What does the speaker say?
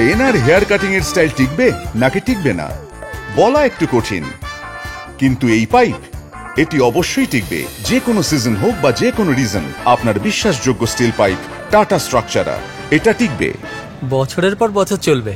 এনার hair cutting এর style টিকবে নাকি টিকবে না বলা একটু কঠিন, কিন্তু এই পাইপ এটি অবশ্যই টিকবে। যে কোনো সিজন হোক বা যে কোনো রিজন, আপনার বিশ্বাসযোগ্য স্টিল পাইপ টাটা স্ট্রাকচারার, এটা টিকবে। বছরের পর বছর চলবে।